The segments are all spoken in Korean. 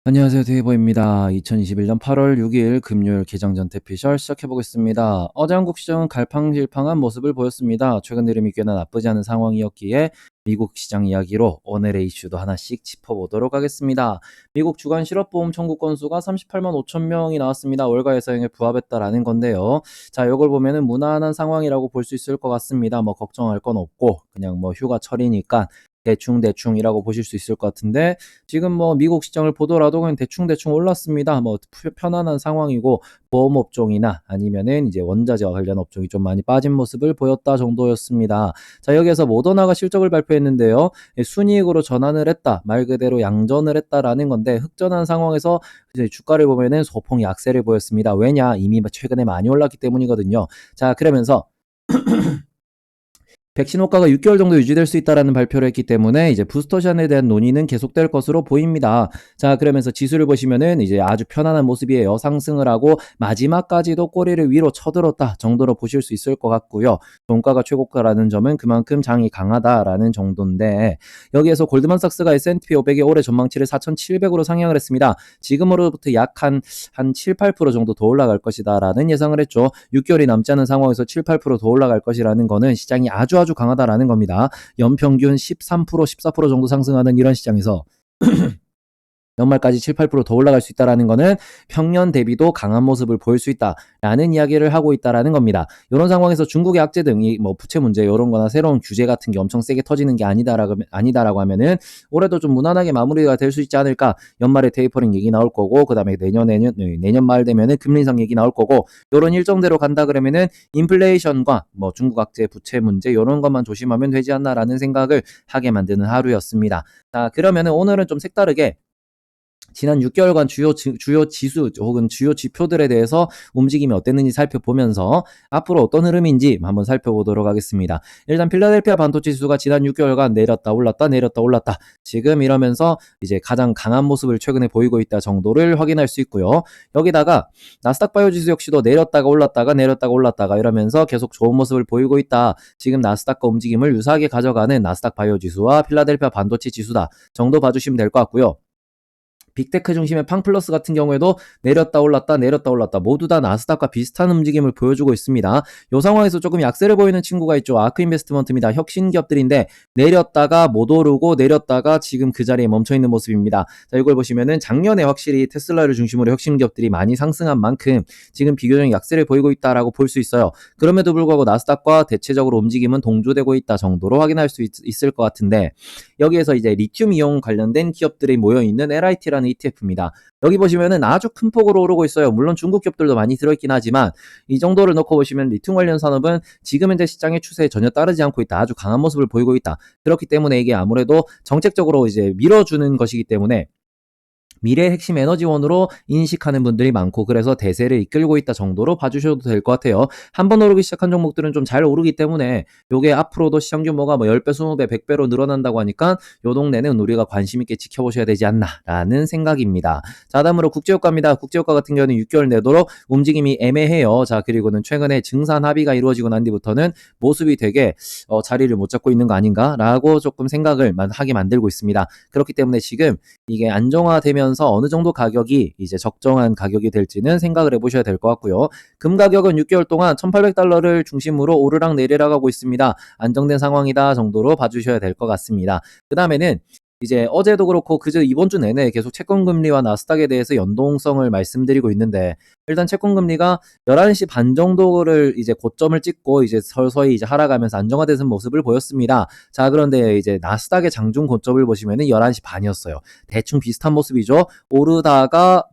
안녕하세요. 데이버입니다. 2021년 8월 6일 금요일 개장전 대피셜 시작해보겠습니다. 어제 한국 시장은 갈팡질팡한 모습을 보였습니다. 최근 흐름이 꽤나 나쁘지 않은 상황이었기에 미국 시장 이야기로 오늘의 이슈도 하나씩 짚어보도록 하겠습니다. 미국 주간 실업보험 청구 건수가 38만 5천 명이 나왔습니다. 월가 예상에 부합했다라는 건데요. 자, 이걸 보면은 무난한 상황이라고 볼 수 있을 것 같습니다. 뭐 걱정할 건 없고 그냥 뭐 휴가철이니까 대충이라고 보실 수 있을 것 같은데, 지금 뭐 미국 시장을 보더라도 그냥 대충 올랐습니다. 뭐 편안한 상황이고, 보험업종이나 아니면은 이제 원자재와 관련 업종이 좀 많이 빠진 모습을 보였다 정도였습니다. 자, 여기에서 모더나가 실적을 발표했는데요. 순이익으로 전환을 했다, 말 그대로 양전을 했다라는 건데, 흑전한 상황에서 이제 주가를 보면은 소폭 약세를 보였습니다. 왜냐? 이미 최근에 많이 올랐기 때문이거든요. 자, 그러면서 백신 효과가 6개월 정도 유지될 수 있다라는 발표를 했기 때문에 이제 부스터샷에 대한 논의는 계속될 것으로 보입니다. 자, 그러면서 지수를 보시면은 이제 아주 편안한 모습이에요. 상승을 하고 마지막까지도 꼬리를 위로 쳐들었다 정도로 보실 수 있을 것 같고요. 종가가 최고가라는 점은 그만큼 장이 강하다라는 정도인데, 여기에서 골드만삭스가 S&P 500의 올해 전망치를 4,700으로 상향을 했습니다. 지금으로부터 약 한 7, 8% 정도 더 올라갈 것이다라는 예상을 했죠. 6개월이 남지 않은 상황에서 7, 8% 더 올라갈 것이라는 거는 시장이 아주 강하다라는 겁니다. 연평균 13%, 14% 정도 상승하는 이런 시장에서 연말까지 7, 8%더 올라갈 수 있다라는 거는 평년 대비도 강한 모습을 보일 수 있다라는 이야기를 하고 있다라는 겁니다. 이런 상황에서 중국의 악재 등이 뭐 부채 문제 이런 거나 새로운 규제 같은 게 엄청 세게 터지는 게 아니다라고 하면은 올해도 좀 무난하게 마무리가 될 수 있지 않을까. 연말에 테이퍼링 얘기 나올 거고, 그다음에 내년 말 되면은 금리 인상 얘기 나올 거고, 이런 일정대로 간다 그러면은 인플레이션과 뭐 중국 악재 부채 문제 이런 것만 조심하면 되지 않나라는 생각을 하게 만드는 하루였습니다. 자, 그러면은 오늘은 좀 색다르게 지난 6개월간 주요 지수 혹은 주요 지표들에 대해서 움직임이 어땠는지 살펴보면서 앞으로 어떤 흐름인지 한번 살펴보도록 하겠습니다. 일단 필라델피아 반도체 지수가 지난 6개월간 내렸다 올랐다 지금 이러면서 이제 가장 강한 모습을 최근에 보이고 있다 정도를 확인할 수 있고요. 여기다가 나스닥 바이오 지수 역시도 내렸다가 올랐다가 이러면서 계속 좋은 모습을 보이고 있다. 지금 나스닥과 움직임을 유사하게 가져가는 나스닥 바이오 지수와 필라델피아 반도체 지수다 정도 봐주시면 될 것 같고요. 빅테크 중심의 팡플러스 같은 경우에도 내렸다 올랐다 모두 다 나스닥과 비슷한 움직임을 보여주고 있습니다. 이 상황에서 조금 약세를 보이는 친구가 있죠. 아크인베스트먼트입니다. 혁신 기업들인데 내렸다가 못 오르고 내렸다가 지금 그 자리에 멈춰있는 모습입니다. 자, 이걸 보시면은 작년에 확실히 테슬라를 중심으로 혁신 기업들이 많이 상승한 만큼 지금 비교적 약세를 보이고 있다라고 볼 수 있어요. 그럼에도 불구하고 나스닥과 대체적으로 움직임은 동조되고 있다 정도로 확인할 수 있을 것 같은데, 여기에서 이제 리튬 이온 관련된 기업들이 모여있는 LIT라는 ETF입니다. 여기 보시면은 아주 큰 폭으로 오르고 있어요. 물론 중국 기업들도 많이 들어있긴 하지만 이 정도를 놓고 보시면 리튬 관련 산업은 지금 현재 시장의 추세에 전혀 따르지 않고 있다. 아주 강한 모습을 보이고 있다. 그렇기 때문에 이게 아무래도 정책적으로 이제 밀어주는 것이기 때문에 미래의 핵심 에너지원으로 인식하는 분들이 많고, 그래서 대세를 이끌고 있다 정도로 봐주셔도 될 것 같아요. 한번 오르기 시작한 종목들은 좀 잘 오르기 때문에 요게 앞으로도 시장 규모가 뭐 10배, 20배, 100배로 늘어난다고 하니까 요 동네는 우리가 관심 있게 지켜보셔야 되지 않나라는 생각입니다. 자, 다음으로 국제유가입니다. 국제유가 같은 경우는 6개월 내도록 움직임이 애매해요. 자, 그리고는 최근에 증산 합의가 이루어지고 난 뒤부터는 모습이 되게 자리를 못 잡고 있는 거 아닌가라고 조금 생각을 하게 만들고 있습니다. 그렇기 때문에 지금 이게 안정화되면서 어느 정도 가격이 이제 적정한 가격이 될지는 생각을 해보셔야 될 것 같고요. 금 가격은 6개월 동안 1,800달러를 중심으로 오르락 내리락 하고 있습니다. 안정된 상황이다 정도로 봐주셔야 될 것 같습니다. 그 다음에는 이제 어제도 그렇고 그저 이번 주 내내 계속 채권금리와 나스닥에 대해서 연동성을 말씀드리고 있는데, 일단 채권금리가 11시 반 정도를 이제 고점을 찍고 이제 서서히 이제 하락하면서 안정화되는 모습을 보였습니다. 자, 그런데 이제 나스닥의 장중 고점을 보시면은 11시 반이었어요. 대충 비슷한 모습이죠. 오르다가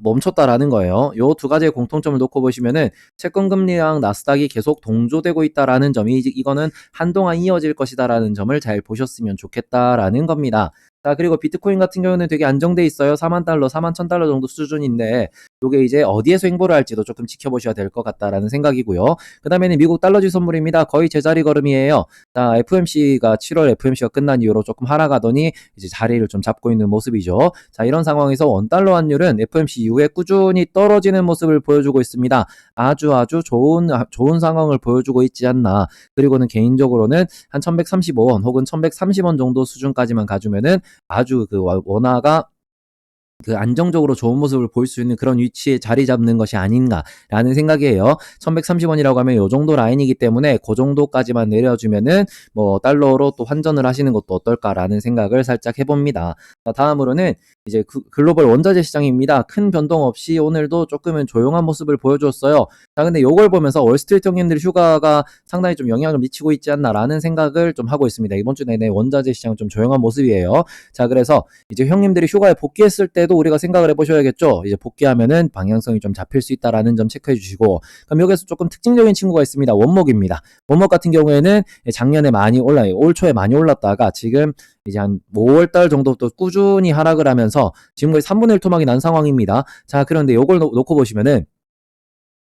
멈췄다라는 거예요. 요 두 가지의 공통점을 놓고 보시면은 채권금리랑 나스닥이 계속 동조되고 있다라는 점이, 이거는 한동안 이어질 것이다라는 점을 잘 보셨으면 좋겠다라는 겁니다. 자, 그리고 비트코인 같은 경우는 되게 안정돼 있어요. 4만 달러, 4만 1,000달러 정도 수준인데, 요게 이제 어디에서 횡보를 할지도 조금 지켜보셔야 될 것 같다라는 생각이고요. 그 다음에는 미국 달러지 선물입니다. 거의 제자리 걸음이에요. 자, FOMC가 7월 FOMC가 끝난 이후로 조금 하락하더니 이제 자리를 좀 잡고 있는 모습이죠. 자, 이런 상황에서 원달러 환율은 FOMC 이후에 꾸준히 떨어지는 모습을 보여주고 있습니다. 아주 좋은 상황을 보여주고 있지 않나. 그리고는 개인적으로는 한 1135원 혹은 1130원 정도 수준까지만 가주면은 아주 그 원화가 그 안정적으로 좋은 모습을 보일 수 있는 그런 위치에 자리 잡는 것이 아닌가라는 생각이에요. 1130원이라고 하면 요 정도 라인이기 때문에 그 정도까지만 내려주면은 뭐 달러로 또 환전을 하시는 것도 어떨까라는 생각을 살짝 해봅니다. 자, 다음으로는 이제 글로벌 원자재 시장입니다. 큰 변동 없이 오늘도 조금은 조용한 모습을 보여주었어요. 자, 근데 요걸 보면서 월스트리트 형님들 휴가가 상당히 좀 영향을 미치고 있지 않나라는 생각을 좀 하고 있습니다. 이번 주 내내 원자재 시장은 좀 조용한 모습이에요. 자, 그래서 이제 형님들이 휴가에 복귀했을 때도 우리가 생각을 해보셔야겠죠. 이제 복귀하면은 방향성이 좀 잡힐 수 있다라는 점 체크해 주시고, 그럼 여기서 조금 특징적인 친구가 있습니다. 원목입니다. 원목 같은 경우에는 작년에 많이 올 초에 많이 올랐다가 지금 이제 한 5월달 정도부터 꾸준히 하락을 하면서 지금 거의 3분의 1 토막이 난 상황입니다. 자, 그런데 요걸 놓고 보시면은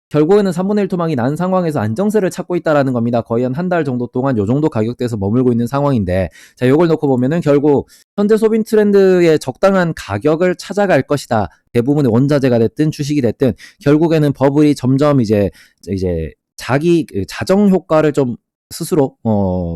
결국에는 3분의 1 토막이 난 상황에서 안정세를 찾고 있다라는 겁니다. 거의 한 달 정도 동안 요 정도 가격대에서 머물고 있는 상황인데, 자, 요걸 놓고 보면은 결국 현재 소비 트렌드의 적당한 가격을 찾아갈 것이다. 대부분의 원자재가 됐든 주식이 됐든 결국에는 버블이 점점 이제 자기 자정 효과를 좀 스스로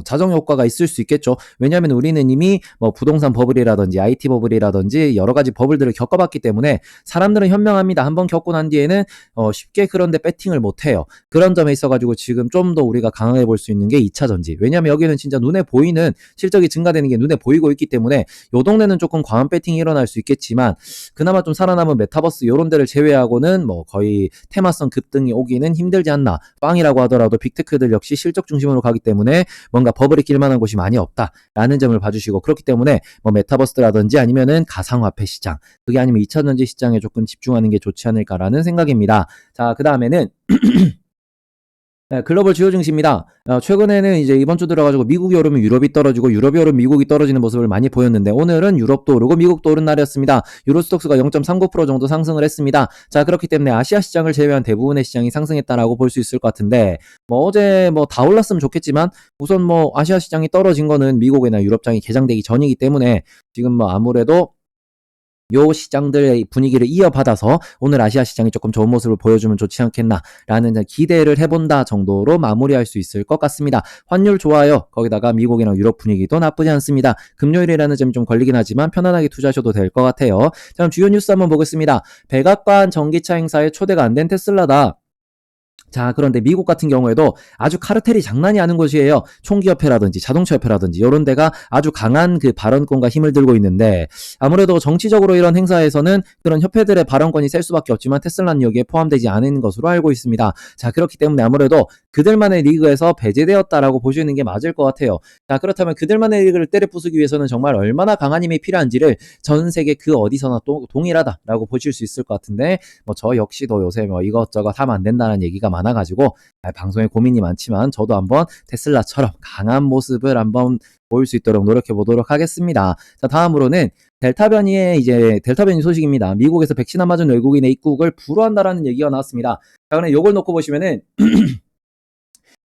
자정 효과가 있을 수 있겠죠. 왜냐하면 우리는 이미 뭐 부동산 버블이라든지 IT 버블이라든지 여러 가지 버블들을 겪어봤기 때문에 사람들은 현명합니다. 한번 겪고 난 뒤에는 쉽게 그런데 배팅을 못 해요. 그런 점에 있어가지고 지금 좀 더 우리가 강하게 볼 수 있는 게 2차 전지. 왜냐하면 여기는 진짜 눈에 보이는 실적이 증가되는 게 눈에 보이고 있기 때문에 요 동네는 조금 과한 배팅이 일어날 수 있겠지만 그나마 좀 살아남은 메타버스 요런 데를 제외하고는 뭐 거의 테마성 급등이 오기는 힘들지 않나. 빵이라고 하더라도 빅테크들 역시 실적 중심으로 가기 때문에 뭔가 버블이 낄 만한 곳이 많이 없다라는 점을 봐주시고, 그렇기 때문에 뭐 메타버스라든지 아니면은 가상화폐 시장, 그게 아니면 2차 전지 시장에 조금 집중하는 게 좋지 않을까라는 생각입니다. 자, 그 다음에는 네, 글로벌 주요 증시입니다. 최근에는 이제 이번 주 들어가지고 미국이 오르면 유럽이 떨어지고 유럽이 오르면 미국이 떨어지는 모습을 많이 보였는데 오늘은 유럽도 오르고 미국도 오른 날이었습니다. 유로스톡스가 0.39% 정도 상승을 했습니다. 자, 그렇기 때문에 아시아 시장을 제외한 대부분의 시장이 상승했다라고 볼 수 있을 것 같은데, 뭐 어제 뭐 다 올랐으면 좋겠지만 우선 뭐 아시아 시장이 떨어진 거는 미국이나 유럽장이 개장되기 전이기 때문에 지금 뭐 아무래도 요 시장들의 분위기를 이어받아서 오늘 아시아 시장이 조금 좋은 모습을 보여주면 좋지 않겠나라는 기대를 해본다 정도로 마무리할 수 있을 것 같습니다. 환율 좋아요. 거기다가 미국이랑 유럽 분위기도 나쁘지 않습니다. 금요일이라는 점이 좀 걸리긴 하지만 편안하게 투자하셔도 될 것 같아요. 자, 그럼 주요 뉴스 한번 보겠습니다. 백악관 전기차 행사에 초대가 안 된 테슬라다. 자, 그런데 미국 같은 경우에도 아주 카르텔이 장난이 아닌 곳이에요. 총기협회라든지 자동차협회라든지 이런 데가 아주 강한 그 발언권과 힘을 들고 있는데, 아무래도 정치적으로 이런 행사에서는 그런 협회들의 발언권이 셀 수밖에 없지만 테슬라는 여기에 포함되지 않은 것으로 알고 있습니다. 자, 그렇기 때문에 아무래도 그들만의 리그에서 배제되었다라고 보시는 게 맞을 것 같아요. 자, 그렇다면 그들만의 리그를 때려 부수기 위해서는 정말 얼마나 강한 힘이 필요한지를 전 세계 그 어디서나 또 동일하다라고 보실 수 있을 것 같은데, 뭐 저 역시도 요새 뭐 이것저것 하면 안 된다는 얘기가 많아가지고 방송에 고민이 많지만 저도 한번 테슬라처럼 강한 모습을 한번 보일 수 있도록 노력해 보도록 하겠습니다. 자, 다음으로는 델타 변이 소식입니다. 미국에서 백신 안 맞은 외국인의 입국을 불허한다라는 얘기가 나왔습니다. 자, 그럼 이걸 놓고 보시면은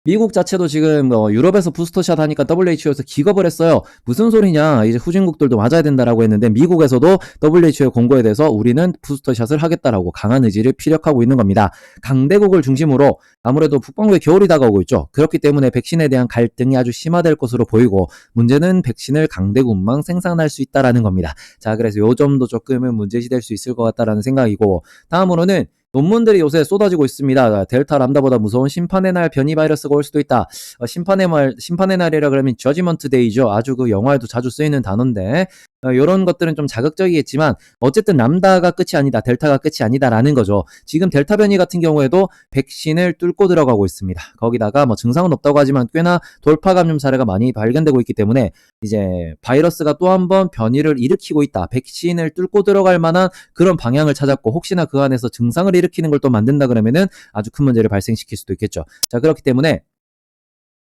미국 자체도 지금 유럽에서 부스터샷 하니까 WHO에서 기겁을 했어요. 무슨 소리냐, 이제 후진국들도 맞아야 된다라고 했는데 미국에서도 WHO 공고에 대해서 우리는 부스터샷을 하겠다라고 강한 의지를 피력하고 있는 겁니다. 강대국을 중심으로 아무래도 북반구에 겨울이 다가오고 있죠. 그렇기 때문에 백신에 대한 갈등이 아주 심화될 것으로 보이고, 문제는 백신을 강대국만 생산할 수 있다라는 겁니다. 자, 그래서 요 점도 조금은 문제시될 수 있을 것 같다라는 생각이고, 다음으로는 논문들이 요새 쏟아지고 있습니다. 델타 람다보다 무서운 심판의 날 변이 바이러스가 올 수도 있다. 심판의 날이라 그러면 저지먼트 데이죠. 아주 그 영화에도 자주 쓰이는 단어인데, 이런 것들은 좀 자극적이겠지만 어쨌든 람다가 끝이 아니다, 델타가 끝이 아니다라는 거죠. 지금 델타 변이 같은 경우에도 백신을 뚫고 들어가고 있습니다. 거기다가 뭐 증상은 없다고 하지만 꽤나 돌파 감염 사례가 많이 발견되고 있기 때문에 이제 바이러스가 또 한 번 변이를 일으키고 있다. 백신을 뚫고 들어갈 만한 그런 방향을 찾았고, 혹시나 그 안에서 증상을 일으키는 걸 또 만든다 그러면은 아주 큰 문제를 발생시킬 수도 있겠죠. 자, 그렇기 때문에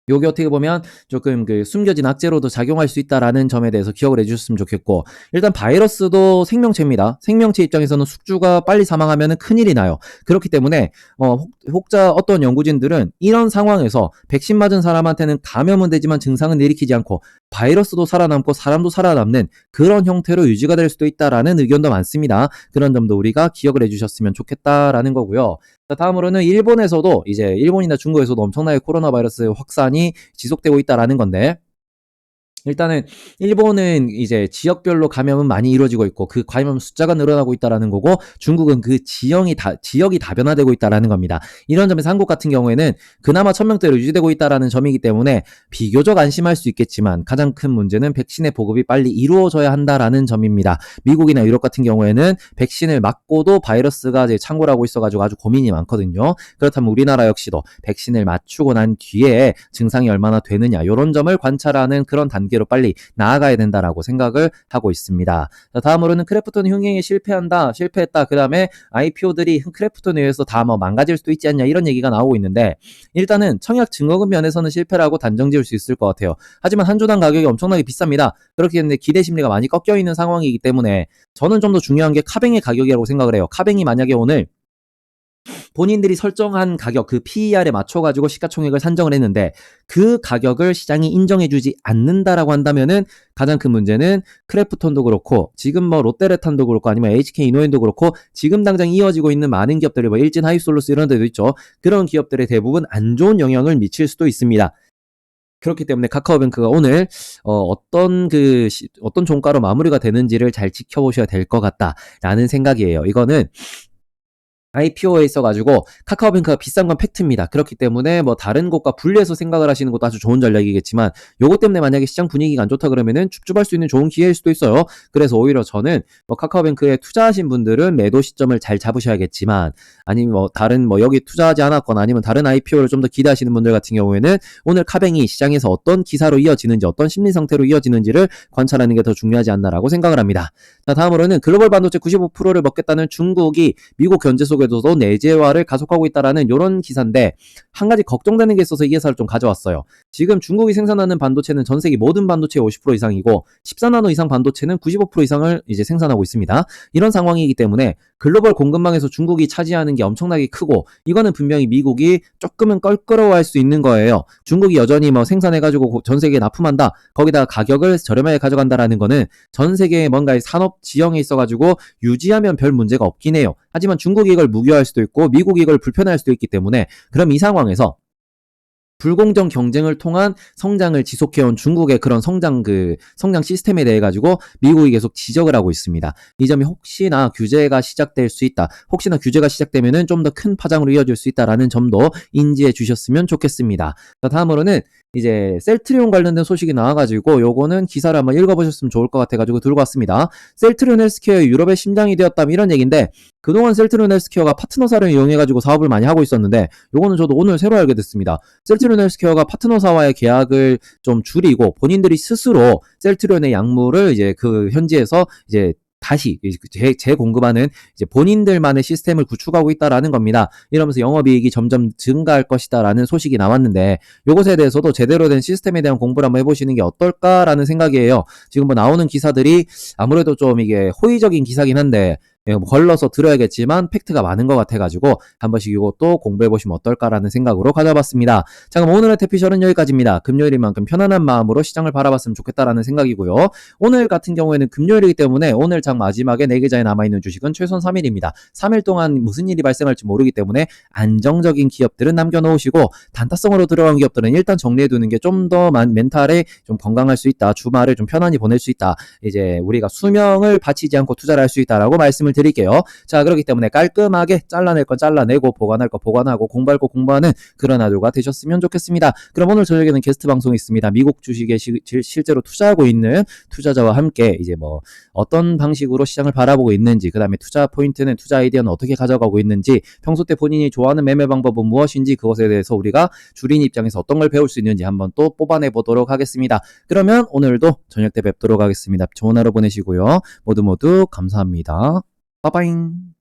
요게 어떻게 보면 조금 그 숨겨진 악재로도 작용할 수 있다라는 점에 대해서 기억을 해주셨으면 좋겠고, 일단 바이러스도 생명체입니다. 생명체 입장에서는 숙주가 빨리 사망하면 큰일이 나요. 그렇기 때문에 혹자 어떤 연구진들은 이런 상황에서 백신 맞은 사람한테는 감염은 되지만 증상은 일으키지 않고 바이러스도 살아남고 사람도 살아남는 그런 형태로 유지가 될 수도 있다라는 의견도 많습니다. 그런 점도 우리가 기억을 해주셨으면 좋겠다라는 거고요. 자, 다음으로는 일본에서도 이제 일본이나 중국에서도 엄청나게 코로나 바이러스 확산이 지속되고 있다라는 건데, 일단은 일본은 이제 지역별로 감염은 많이 이루어지고 있고 그 감염 숫자가 늘어나고 있다라는 거고 중국은 그 지역이 다변화되고 있다라는 겁니다. 이런 점에서 한국 같은 경우에는 그나마 1000명대로 유지되고 있다라는 점이기 때문에 비교적 안심할 수 있겠지만 가장 큰 문제는 백신의 보급이 빨리 이루어져야 한다라는 점입니다. 미국이나 유럽 같은 경우에는 백신을 맞고도 바이러스가 이제 창궐 하고 있어가지고 아주 고민이 많거든요. 그렇다면 우리나라 역시도 백신을 맞추고 난 뒤에 증상이 얼마나 되느냐 이런 점을 관찰하는 그런 단계로 빨리 나아가야 된다라고 생각을 하고 있습니다. 자, 다음으로는 크래프톤 흥행에 실패했다. 그 다음에 IPO들이 크래프톤에 의해서 다 뭐 망가질 수도 있지 않냐 이런 얘기가 나오고 있는데 일단은 청약 증거금 면에서는 실패라고 단정 지을 수 있을 것 같아요. 하지만 한 주당 가격이 엄청나게 비쌉니다. 그렇기 때문에 기대 심리가 많이 꺾여 있는 상황이기 때문에 저는 좀 더 중요한 게 카뱅의 가격이라고 생각을 해요. 카뱅이 만약에 오늘 본인들이 설정한 가격 그 PER에 맞춰가지고 시가총액을 산정을 했는데 그 가격을 시장이 인정해주지 않는다라고 한다면은 가장 큰 문제는 크래프톤도 그렇고 지금 뭐 롯데레탄도 그렇고 아니면 HK이노엔도 그렇고 지금 당장 이어지고 있는 많은 기업들이 뭐 일진 하이솔루스 이런 데도 있죠. 그런 기업들의 대부분 안 좋은 영향을 미칠 수도 있습니다. 그렇기 때문에 카카오뱅크가 오늘 어떤 종가로 마무리가 되는지를 잘 지켜보셔야 될 것 같다라는 생각이에요. 이거는 IPO에 있어가지고 카카오뱅크가 비싼 건 팩트입니다. 그렇기 때문에 뭐 다른 곳과 분리해서 생각을 하시는 것도 아주 좋은 전략이겠지만 요것 때문에 만약에 시장 분위기가 안 좋다 그러면은 줍줍할 수 있는 좋은 기회일 수도 있어요. 그래서 오히려 저는 뭐 카카오뱅크에 투자하신 분들은 매도 시점을 잘 잡으셔야겠지만 아니면 뭐 다른 뭐 여기 투자하지 않았거나 아니면 다른 IPO를 좀 더 기대하시는 분들 같은 경우에는 오늘 카뱅이 시장에서 어떤 기사로 이어지는지 어떤 심리 상태로 이어지는지를 관찰하는 게 더 중요하지 않나라고 생각을 합니다. 자, 다음으로는 글로벌 반도체 95%를 먹겠다는 중국이 미국 견제 속에서도 내재화를 가속하고 있다라는 이런 기사인데 한 가지 걱정되는 게 있어서 이 기사를 좀 가져왔어요. 지금 중국이 생산하는 반도체는 전 세계 모든 반도체의 50% 이상이고 14나노 이상 반도체는 95% 이상을 이제 생산하고 있습니다. 이런 상황이기 때문에 글로벌 공급망에서 중국이 차지하는 게 엄청나게 크고 이거는 분명히 미국이 조금은 껄끄러워할 수 있는 거예요. 중국이 여전히 뭐 생산해가지고 전 세계에 납품한다. 거기다가 가격을 저렴하게 가져간다라는 거는 전 세계의 뭔가 산업 지형에 있어가지고 유지하면 별 문제가 없긴 해요. 하지만 중국이 이걸 무효할 수도 있고 미국이 이걸 불편할 수도 있기 때문에 그럼 이 상황에서 불공정 경쟁을 통한 성장을 지속해온 중국의 그런 성장 시스템에 대해 가지고 미국이 계속 지적을 하고 있습니다. 이 점이 혹시나 규제가 시작될 수 있다. 혹시나 규제가 시작되면은 좀 더 큰 파장으로 이어질 수 있다라는 점도 인지해 주셨으면 좋겠습니다. 자, 다음으로는 이제 셀트리온 관련된 소식이 나와가지고 요거는 기사를 한번 읽어보셨으면 좋을 것 같아가지고 들고 왔습니다. 셀트리온 헬스케어의 유럽의 심장이 되었다면 이런 얘기인데 그동안 셀트리온 헬스케어가 파트너사를 이용해가지고 사업을 많이 하고 있었는데 요거는 저도 오늘 새로 알게 됐습니다. 셀트리온 헬스케어가 파트너사와의 계약을 좀 줄이고 본인들이 스스로 셀트리온의 약물을 이제 그 현지에서 이제 다시 재공급하는 이제 본인들만의 시스템을 구축하고 있다라는 겁니다. 이러면서 영업이익이 점점 증가할 것이다라는 소식이 나왔는데 이것에 대해서도 제대로 된 시스템에 대한 공부를 한번 해보시는 게 어떨까라는 생각이에요. 지금 뭐 나오는 기사들이 아무래도 좀 이게 호의적인 기사긴 한데 걸러서 들어야겠지만 팩트가 많은 것 같아가지고 한 번씩 이것도 공부해보시면 어떨까라는 생각으로 가져봤습니다. 자, 그럼 오늘의 태피셜은 여기까지입니다. 금요일인 만큼 편안한 마음으로 시장을 바라봤으면 좋겠다라는 생각이고요. 오늘 같은 경우에는 금요일이기 때문에 오늘 장 마지막에 4계좌에 남아있는 주식은 최소한 3일입니다. 3일 동안 무슨 일이 발생할지 모르기 때문에 안정적인 기업들은 남겨놓으시고 단타성으로 들어간 기업들은 일단 정리해두는 게 좀 더 멘탈에 좀 건강할 수 있다. 주말을 좀 편안히 보낼 수 있다. 이제 우리가 수명을 바치지 않고 투자를 할 수 있다라고 말씀을 드릴게요. 자, 그렇기 때문에 깔끔하게 잘라낼 건 잘라내고 보관할 거 보관하고 공부할 거 공부하는 그런 하루가 되셨으면 좋겠습니다. 그럼 오늘 저녁에는 게스트 방송이 있습니다. 미국 주식에 실제로 투자하고 있는 투자자와 함께 이제 뭐 어떤 방식으로 시장을 바라보고 있는지, 그 다음에 투자 포인트는 투자 아이디어는 어떻게 가져가고 있는지, 평소 때 본인이 좋아하는 매매 방법은 무엇인지 그것에 대해서 우리가 주린 입장에서 어떤 걸 배울 수 있는지 한번 또 뽑아내 보도록 하겠습니다. 그러면 오늘도 저녁 때 뵙도록 하겠습니다. 좋은 하루 보내시고요. 모두 감사합니다. 빠빠잉.